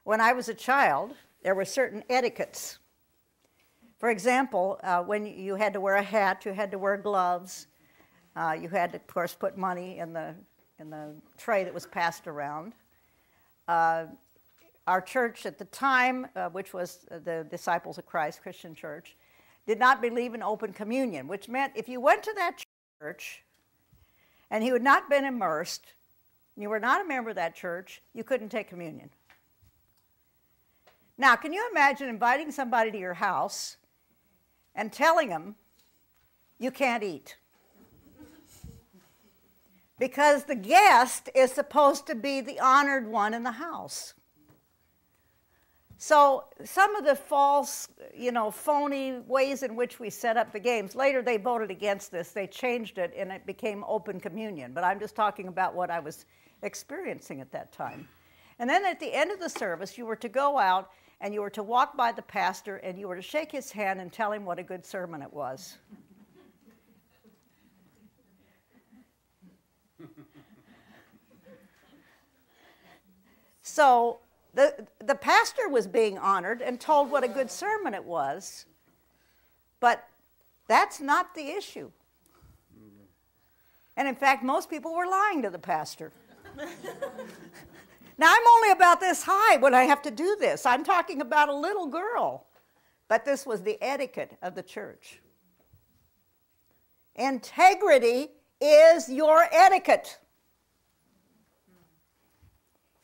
When I was a child, there were certain etiquettes. For example, when you had to wear a hat, you had to wear gloves. You had to, of course, put money in the tray that was passed around. Our church at the time, which was the Disciples of Christ Christian Church, did not believe in open communion, which meant if you went to that church and you had not been immersed, and you were not a member of that church, you couldn't take communion. Now, can you imagine inviting somebody to your house and telling them you can't eat? Because the guest is supposed to be the honored one in the house. So some of the false, phony ways in which we set up the games, later they voted against this. They changed it, and it became open communion. But I'm just talking about what I was experiencing at that time. And then at the end of the service, you were to go out, and you were to walk by the pastor, and you were to shake his hand and tell him what a good sermon it was. So the pastor was being honored and told what a good sermon it was, but that's not the issue. And in fact, most people were lying to the pastor. Now, I'm only about this high when I have to do this. I'm talking about a little girl. But this was the etiquette of the church. Integrity is your etiquette.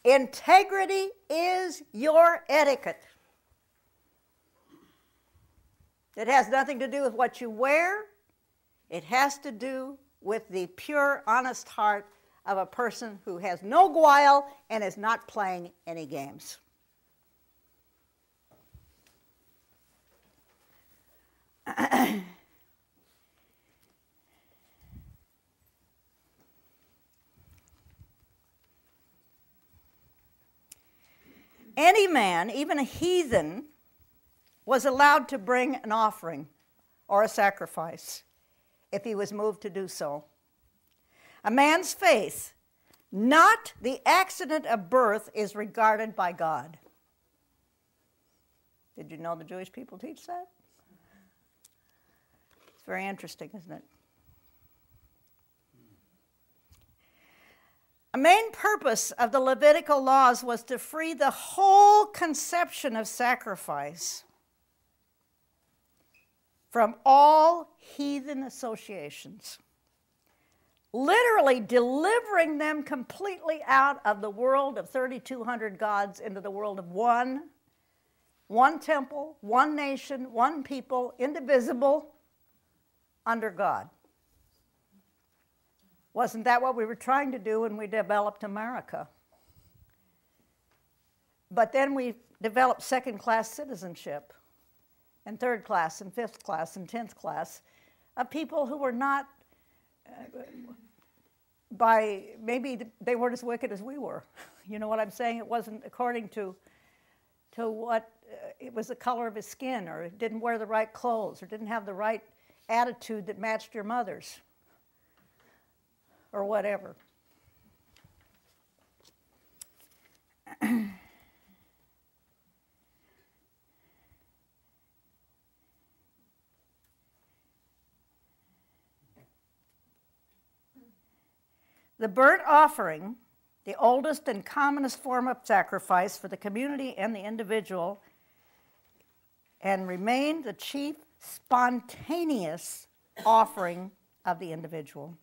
Integrity is your etiquette. It has nothing to do with what you wear. It has to do with the pure, honest heart of a person who has no guile and is not playing any games. Any man, even a heathen, was allowed to bring an offering or a sacrifice if he was moved to do so. A man's faith, not the accident of birth, is regarded by God. Did you know the Jewish people teach that? It's very interesting, isn't it? A main purpose of the Levitical laws was to free the whole conception of sacrifice from all heathen associations, literally delivering them completely out of the world of 3,200 gods into the world of one temple, one nation, one people, indivisible, under God. Wasn't that what we were trying to do when we developed America? But then we developed second-class citizenship, and third class, and fifth class, and 10th class, of people who were not, maybe they weren't as wicked as we were. You know what I'm saying? It wasn't according to what, it was the color of his skin, or didn't wear the right clothes, or didn't have the right attitude that matched your mother's, or whatever. The burnt offering, the oldest and commonest form of sacrifice for the community and the individual, and remained the chief spontaneous offering of the individual.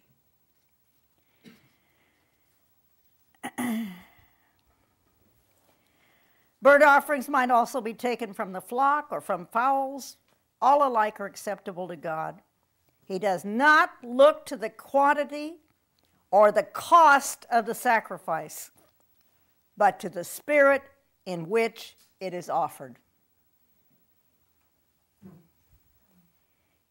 Burnt offerings might also be taken from the flock or from fowls. All alike are acceptable to God. He does not look to the quantity or the cost of the sacrifice, but to the spirit in which it is offered.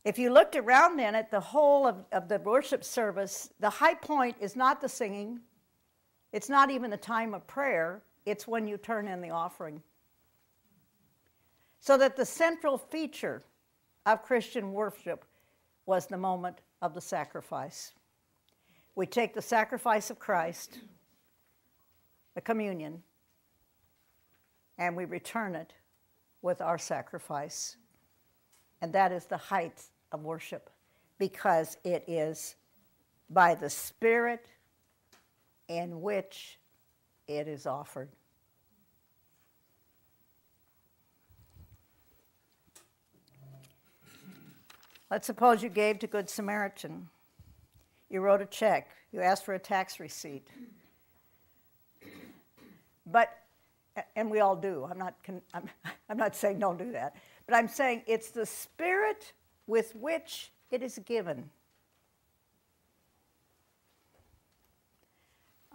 If you looked around then at the whole of the worship service, the high point is not the singing. It's not even the time of prayer. It's when you turn in the offering. So that the central feature of Christian worship was the moment of the sacrifice. We take the sacrifice of Christ, the communion, and we return it with our sacrifice. And that is the height of worship, because it is by the Spirit in which it is offered. Let's suppose you gave to Good Samaritan. You wrote a check. You asked for a tax receipt. But, and we all do. I'm not saying don't do that. But I'm saying it's the Spirit with which it is given.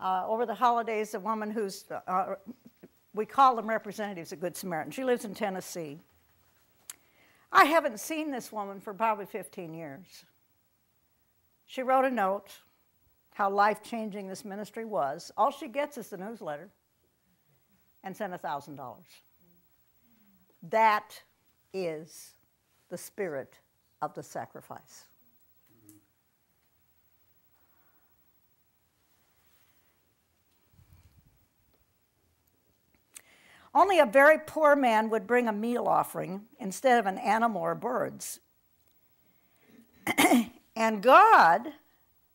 Over the holidays, a woman who's, we call them representatives of Good Samaritan. She lives in Tennessee. I haven't seen this woman for probably 15 years. She wrote a note, how life-changing this ministry was. All she gets is the newsletter, and sent $1,000. That is the spirit of the sacrifice. Only a very poor man would bring a meal offering instead of an animal or birds. And God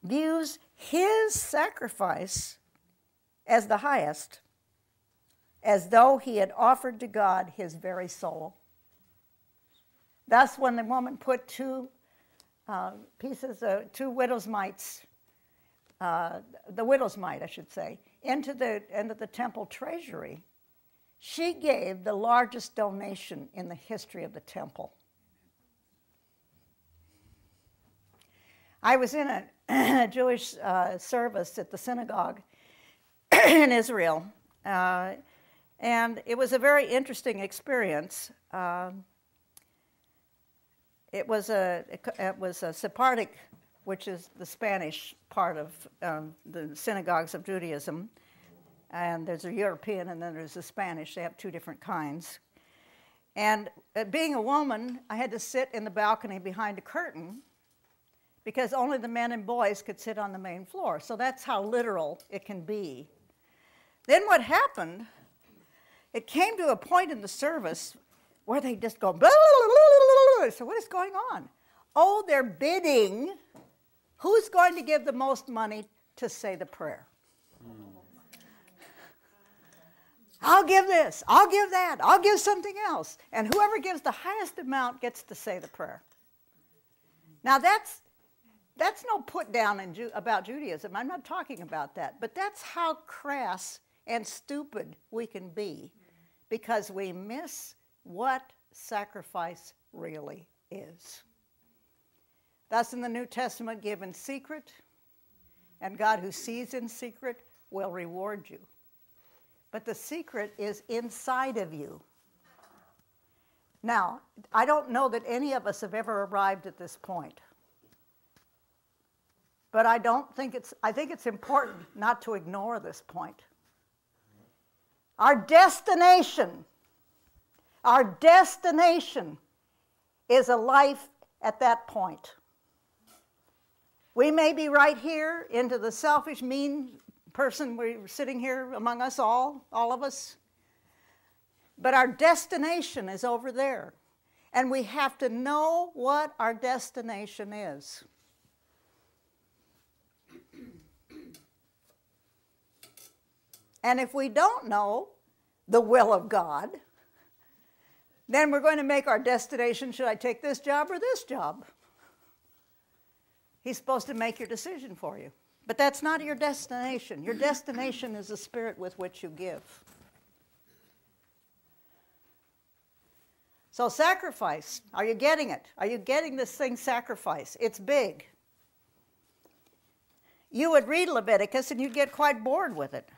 views his sacrifice as the highest, as though he had offered to God his very soul. Thus, when the woman put two widow's mites, the widow's mite, I should say, into the temple treasury, she gave the largest donation in the history of the temple. I was in a Jewish service at the synagogue in Israel, and it was a very interesting experience. It was a Sephardic, which is the Spanish part of the synagogues of Judaism. And there's a European, and then there's a Spanish. They have two different kinds. And being a woman, I had to sit in the balcony behind a curtain because only the men and boys could sit on the main floor. So that's how literal it can be. Then what happened, it came to a point in the service where they just go, blah, blah, blah, blah. So what is going on? Oh, they're bidding who's going to give the most money to say the prayer. I'll give this, I'll give that, I'll give something else. And whoever gives the highest amount gets to say the prayer. Now that's no put down about Judaism. I'm not talking about that. But that's how crass and stupid we can be, because we miss what sacrifice really is. Thus in the New Testament, give in secret, and God who sees in secret will reward you. But the secret is inside of you. Now, I don't know that any of us have ever arrived at this point. But I think it's important not to ignore this point. Our destination is a life at that point. We may be right here into the selfish, mean person we're sitting here among us all of us. But our destination is over there. And we have to know what our destination is. And if we don't know the will of God, then we're going to make our destination, should I take this job or this job? He's supposed to make your decision for you. But that's not your destination. Your destination is the spirit with which you give. So sacrifice, are you getting it? Are you getting this thing, sacrifice? It's big. You would read Leviticus and you'd get quite bored with it.